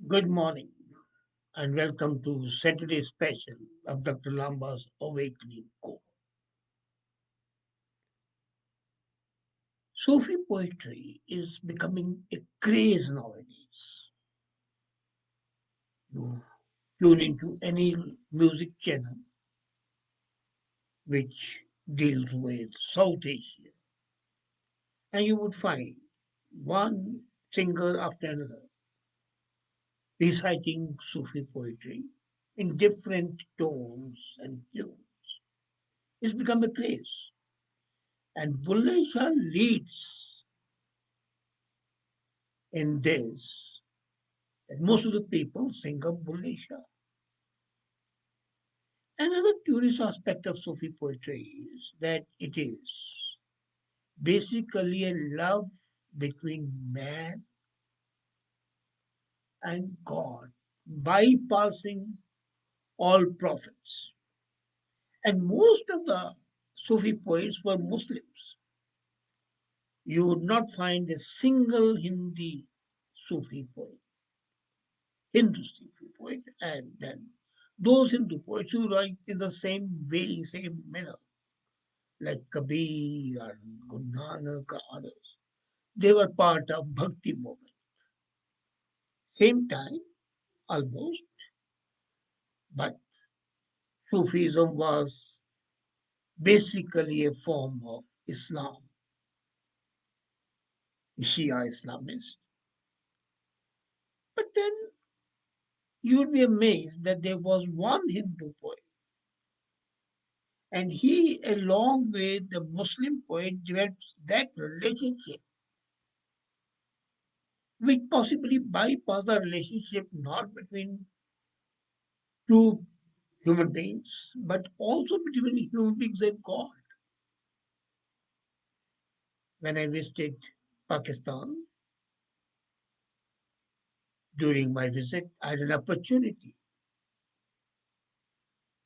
Good morning and welcome to Saturday special of Dr. Lamba's Awakening Call. Sufi poetry is becoming a craze nowadays. You tune into any music channel which deals with South Asia, and you would find one singer after another reciting Sufi poetry in different tones and tunes. It's become a craze, and Bulleh Shah leads in this. And most of the people think of Bulleh Shah. Another curious aspect of Sufi poetry is that it is basically a love between man and God, bypassing all prophets. And most of the Sufi poets were Muslims. You would not find a single Sufi poet, Hindu Sufi poet, and then those Hindu poets who write in the same way, same manner, like Kabir and Guru Nanak and others. They were part of Bhakti movement. Same time, almost, but Sufism was basically a form of Islam, Shia Islamist. But then you would be amazed that there was one Hindu poet, and he, along with the Muslim poet, develops that relationship, which possibly bypass the relationship not between two human beings, but also between human beings and God. When I visited Pakistan during my visit, I had an opportunity,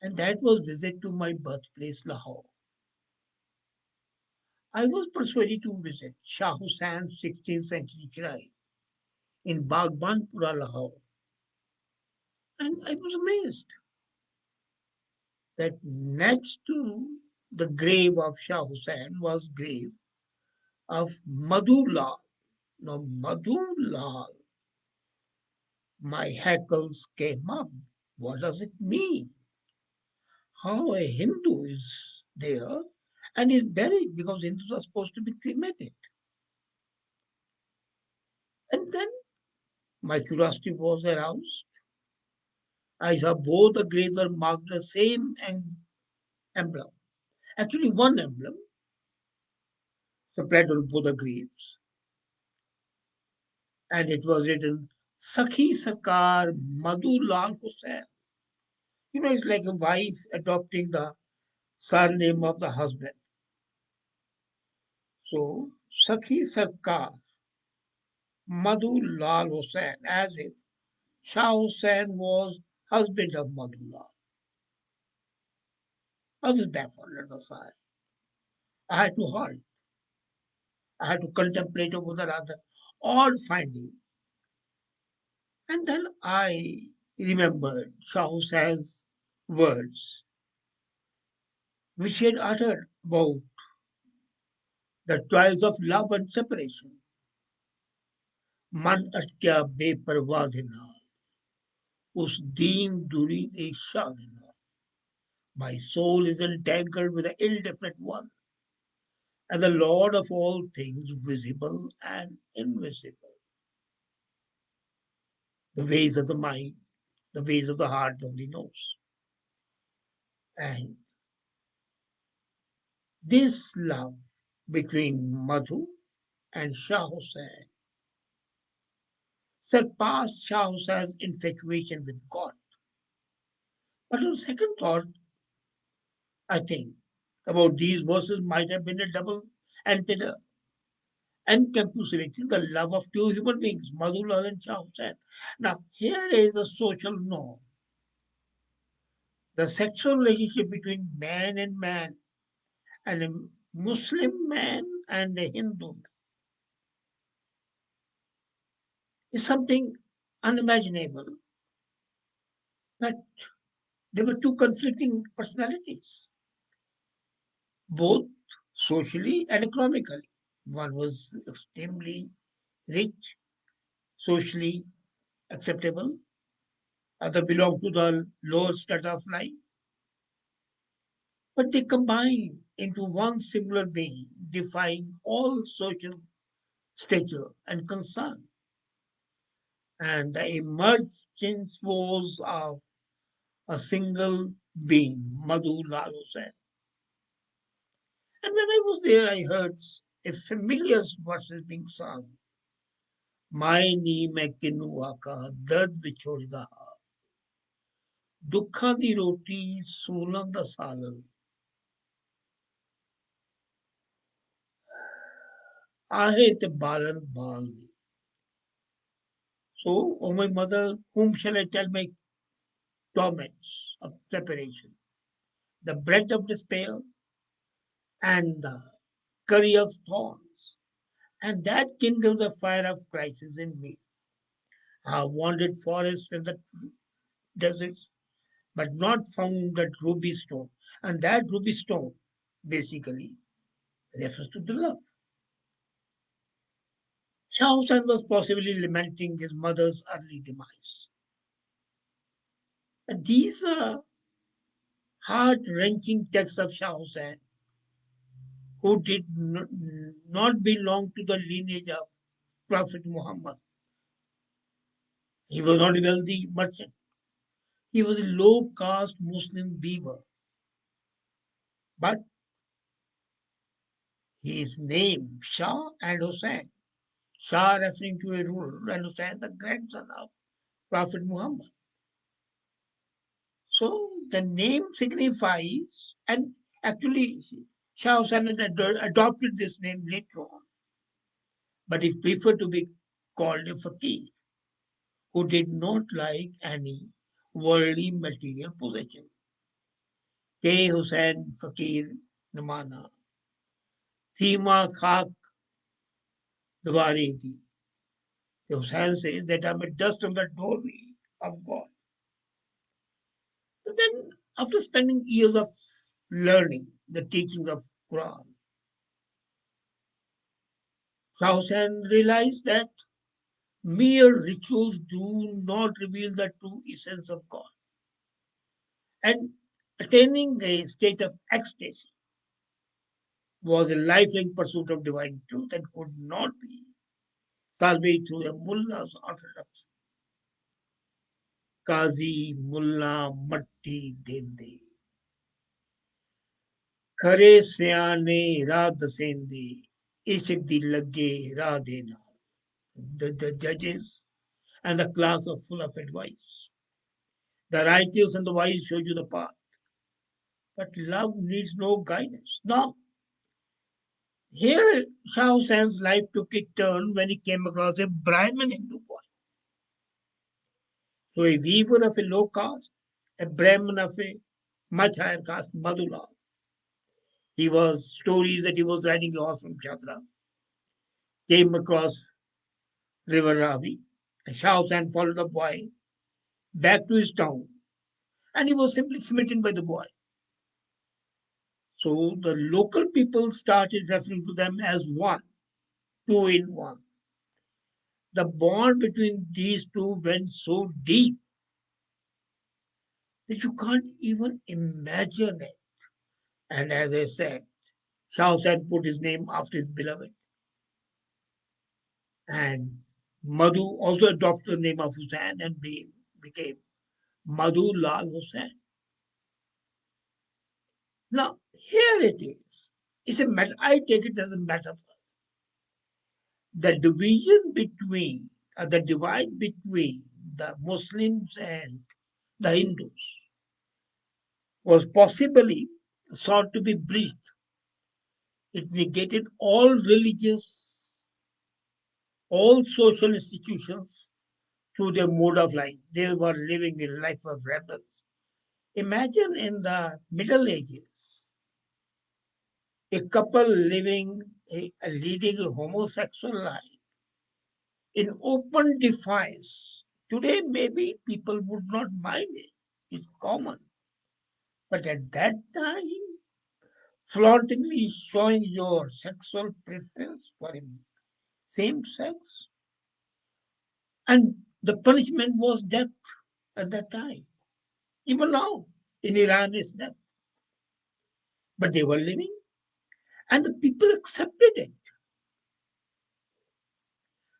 and that was visit to my birthplace, Lahore. I was persuaded to visit Shah Hussein's 16th century shrine in Bagbanpura, Lahore, and I was amazed that next to the grave of Shah Hussain was grave of Madhulal. Now, Madhulal, my hackles came up. What does it mean? How a Hindu is there and is buried because Hindus are supposed to be cremated. And then my curiosity was aroused. I saw both the graves were marked the same emblem. Actually, one emblem spread on both the graves, and it was written Sakhi Sarkar Madhu Lal Hussain. It's like a wife adopting the surname of the husband. So, Sakhi Sarkar Madhu Lal Hussain, as if Shah Hussain was husband of Madhu Lal. I was baffled at the sight. I had to halt. I had to contemplate over the rather odd finding. And then I remembered Shah Hussein's words, which he had uttered about the trials of love and separation. मन अटक्या बेपरवाह दे नाल उस दीन दूरी दे शाह दे नाल. My soul is entangled with the indifferent one, and the Lord of all things visible and invisible. The ways of the mind, the ways of the heart nobody knows. And this love between Madhu and Shah Hussain surpassed Shah Hussein's infatuation with God. But on second thought, I think about these verses might have been a double antenna encapsulating the love of two human beings, Madhulal and Shah Hussain. Now, here is a social norm. The sexual relationship between man and a Muslim man and a Hindu man is something unimaginable that there were two conflicting personalities, both socially and economically. One was extremely rich, socially acceptable, other belonged to the lower strata of life, but they combined into one singular being, defying all social stature and concern. And the emergence was of a single being, Madhu Lal Hussain. And when I was there, I heard a familiar verses being sung. My नी मैं किन्नू आका दर्द विछोड़दा दुखा दी रोटी सूलां दा सालन आहे ते बालन बाल दी. So, O my mother, whom shall I tell my torments of separation, the breath of despair and the curry of thorns, and that kindles the fire of crisis in me. I have wandered forests and the deserts, but not found that ruby stone. And that ruby stone basically refers to the love. Shah Hussain was possibly lamenting his mother's early demise. And these are heart-wrenching texts of Shah Hussain, who did not belong to the lineage of Prophet Muhammad. He was not a wealthy merchant. He was a low-caste Muslim weaver. But his name, Shah and Hussain, Shah referring to a ruler and Hussain the grandson of Prophet Muhammad. So the name signifies, and actually Shah Hussain had adopted this name later on, but he preferred to be called a fakir who did not like any worldly material possession. K. Hussain Fakir Namana, Thima Khak Dwaredi. Hussain says that I'm a dust on the doorway of God. But then, after spending years of learning the teachings of Quran, Shah Hussain realized that mere rituals do not reveal the true essence of God. And attaining a state of ecstasy was a lifelong pursuit of divine truth and could not be salvaged through a mullah's orthodoxy. Qazi, mullah, matti, dende. खरे सियाने राह दसेंदे इश्क दी लगे राह दे नाल. The judges and the clerks are full of advice. The righteous and the wise show you the path. But love needs no guidance. Now, here Shah Hussein's life took a turn when he came across a Brahmin Hindu boy. So a weaver of a low caste, a Brahmin of a much higher caste, Madhulal. He was stories that he was riding a horse from Chhatra, came across River Ravi. Shah Hussain followed the boy back to his town, and he was simply smitten by the boy. So the local people started referring to them as one, two in one. The bond between these two went so deep that you can't even imagine it. And as I said, Shah Hussain put his name after his beloved. And Madhu also adopted the name of Hussain and became Madhu Lal Hussain. Now, here it is. It's a I take it as a metaphor. The division between, the divide between the Muslims and the Hindus was possibly sought to be bridged. It negated all religious, all social institutions through their mode of life. They were living a life of rebels. Imagine in the Middle Ages, a couple living, leading a homosexual life in open defiance. Today, maybe people would not mind it. It's common. But at that time, flauntingly showing your sexual preference for him, same sex, and the punishment was death at that time. Even now, in Iran, is death. But they were living, and the people accepted it.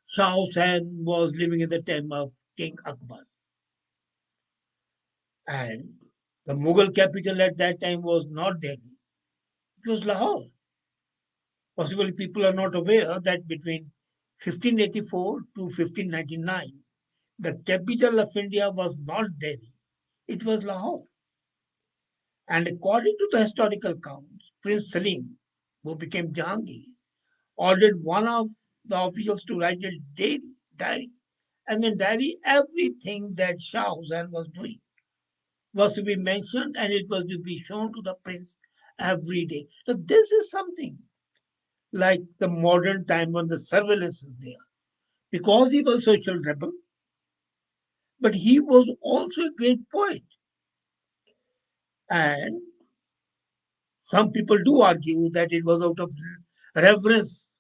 Shah Hussain was living in the time of King Akbar, and the Mughal capital at that time was not Delhi, it was Lahore. Possibly people are not aware that between 1584 to 1599, the capital of India was not Delhi, it was Lahore. And according to the historical accounts, Prince Salim, who became Jahangir, ordered one of the officials to write a diary, and in diary everything that Shah Hussain was doing was to be mentioned and it was to be shown to the prince every day. So this is something like the modern time when the surveillance is there. Because he was a social rebel, but he was also a great poet. And some people do argue that it was out of reverence,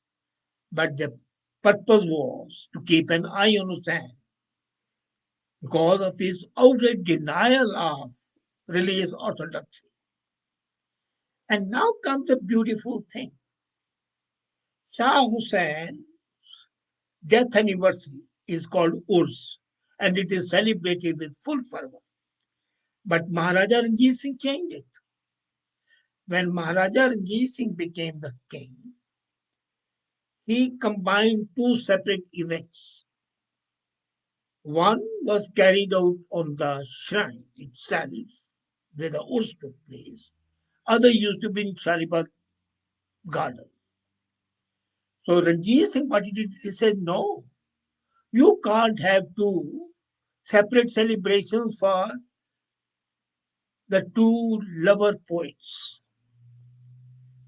but the purpose was to keep an eye on Hussain because of his outright denial of religious orthodoxy. And now comes the beautiful thing. Shah Hussain's death anniversary is called Urs, and it is celebrated with full fervor. But Maharaja Ranjit Singh changed it. When Maharaja Ranjit Singh became the king, he combined two separate events. One was carried out on the shrine itself, where the Urs took place. Other used to be in Sharibagh garden. So Ranjit Singh, what he did, he said, no, you can't have two separate celebrations for the two lover poets.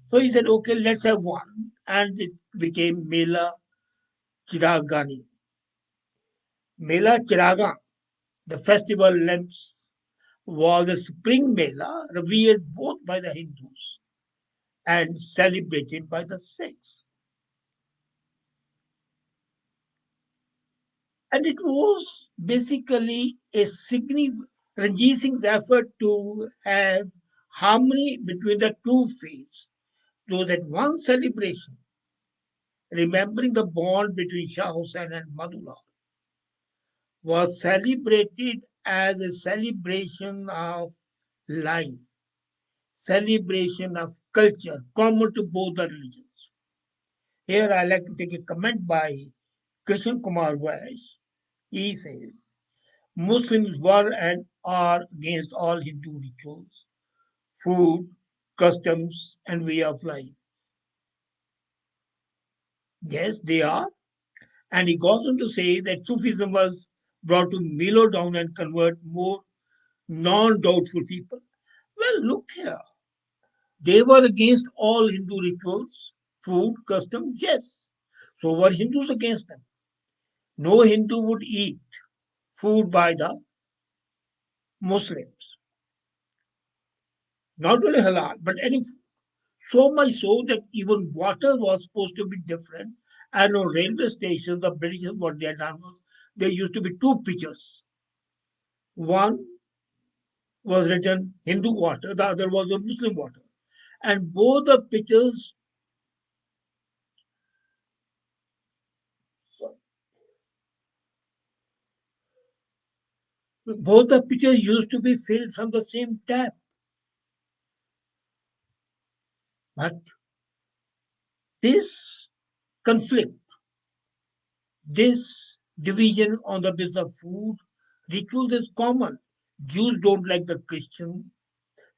So he said, okay, let's have one. And it became Mela Chiragani. Mela Chiraga, the festival lamps, was a spring Mela revered both by the Hindus and celebrated by the Sikhs. And it was basically a significant Ranjit Singh's effort to have harmony between the two faiths, so that one celebration, remembering the bond between Shah Hussain and Madhulal, was celebrated as a celebration of life, celebration of culture, common to both the religions. Here I like to take a comment by Krishna Kumar Vash. He says, Muslims were and are against all Hindu rituals, food, customs, and way of life. Yes, they are. And he goes on to say that Sufism was brought to mellow down and convert more non doubtful people. Well, look here. They were against all Hindu rituals, food, customs, yes. So were Hindus against them. No Hindu would eat food by the Muslims. Not only halal, but any so much so that even water was supposed to be different. And on railway stations, the British, what they had done was there used to be two pitchers. One was written Hindu water, the other was a Muslim water. And both the pitchers used to be filled from the same tap. But this conflict, this division on the basis of food, rituals is common. Jews don't like the Christian,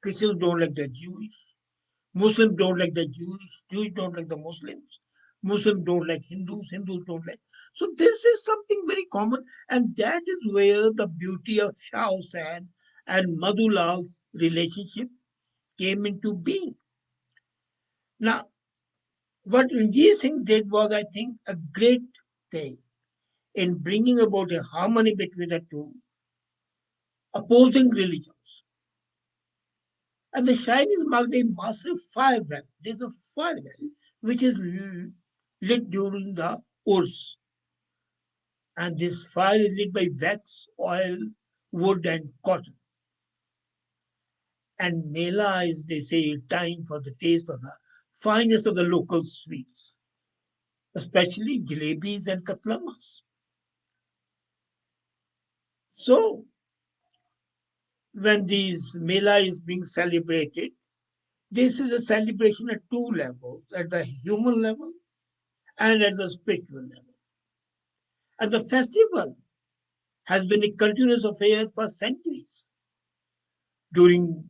Christians don't like the Jewish, Muslims don't like the Jews, Jews don't like the Muslims, Muslims don't like Hindus, Hindus don't like. So this is something very common, and that is where the beauty of Shah Hussain and Madhulal's relationship came into being. Now, what Ranjit Singh did was, I think, a great thing. in bringing about a harmony between the two opposing religions. And the shrine is marked by a massive fire well. It is a fire well which is lit during the Urs. And this fire is lit by wax, oil, wood, and cotton. And Mela is, they say, time for the taste of the finest of the local sweets, especially jalebis and katlamas. So, when these Mela is being celebrated, this is a celebration at two levels, at the human level and at the spiritual level. And the festival has been a continuous affair for centuries. During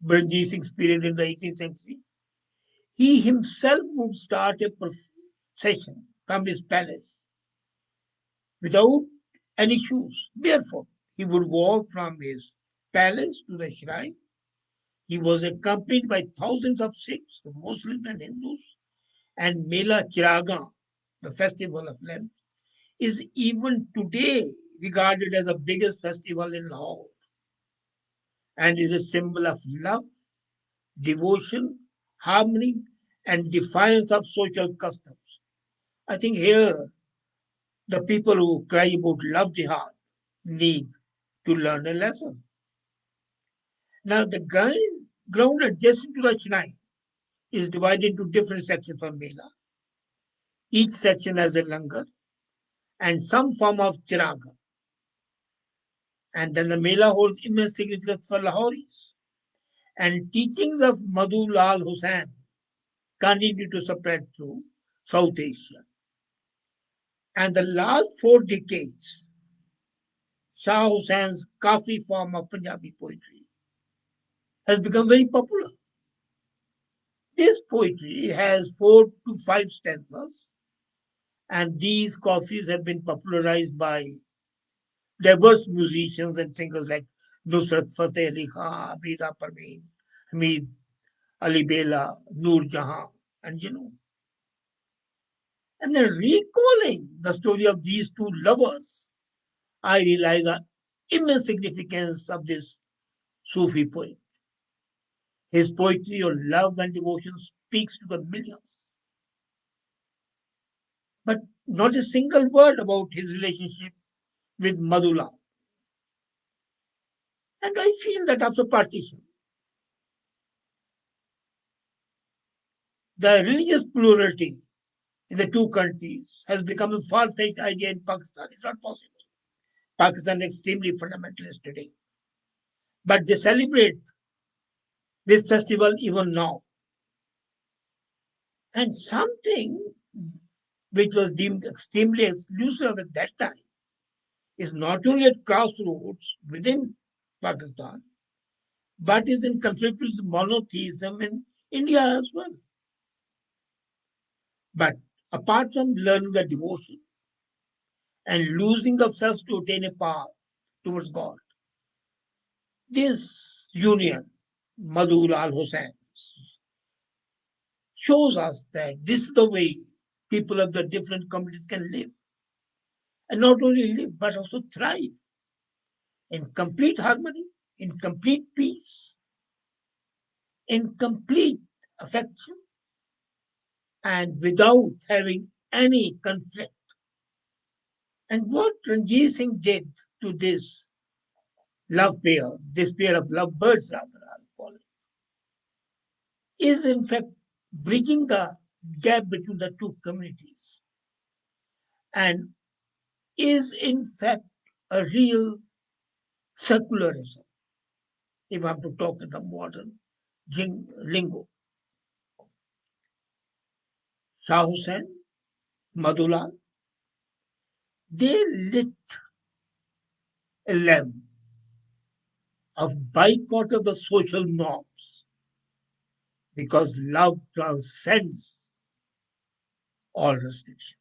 Ranjit Singh's period in the 18th century, he himself would start a procession from his palace without any shoes. Therefore, he would walk from his palace to the shrine. He was accompanied by thousands of Sikhs, Muslims, and Hindus. And Mela Chiraga, the festival of lamps, is even today regarded as the biggest festival in Lahore and is a symbol of love, devotion, harmony, and defiance of social customs. I think here the people who cry about love jihad need to learn a lesson. Now, the ground adjacent to the shrine is divided into different sections for Mela. Each section has a langar and some form of chiraga. And then the Mela holds immense significance for Lahoris. And teachings of Madhu Lal Hussain continue to spread through South Asia. And the last 4 decades, Shah Hussein's Kafi form of Punjabi poetry has become very popular. This poetry has 4 to 5 stanzas, and these Kafis have been popularized by diverse musicians and singers like Nusrat Fateh Ali Khan, Abida Parveen, Hamid Ali Bela, Noor Jahan, and you know. And then recalling the story of these two lovers, I realize the immense significance of this Sufi poet. His poetry on love and devotion speaks to the millions, but not a single word about his relationship with Madhula. And I feel that after partition, the religious plurality in the two countries has become a far-fetched idea in Pakistan. It's not possible. Pakistan is extremely fundamentalist today, but they celebrate this festival even now. And something which was deemed extremely exclusive at that time is not only at crossroads within Pakistan, but is in conflict with monotheism in India as well. But apart from learning the devotion and losing of self to attain a path towards God, this union, Madhul al Hussain, shows us that this is the way people of the different communities can live. And not only live, but also thrive in complete harmony, in complete peace, in complete affection, and without having any conflict. And what Ranjit Singh did to this love pair, this pair of lovebirds, rather, I'll call it, is in fact bridging the gap between the two communities and is in fact a real secularism, if I'm to talk in the modern lingo. Shah Hussain, Madhulal, they lit a lamp of boycott of the social norms because love transcends all restrictions.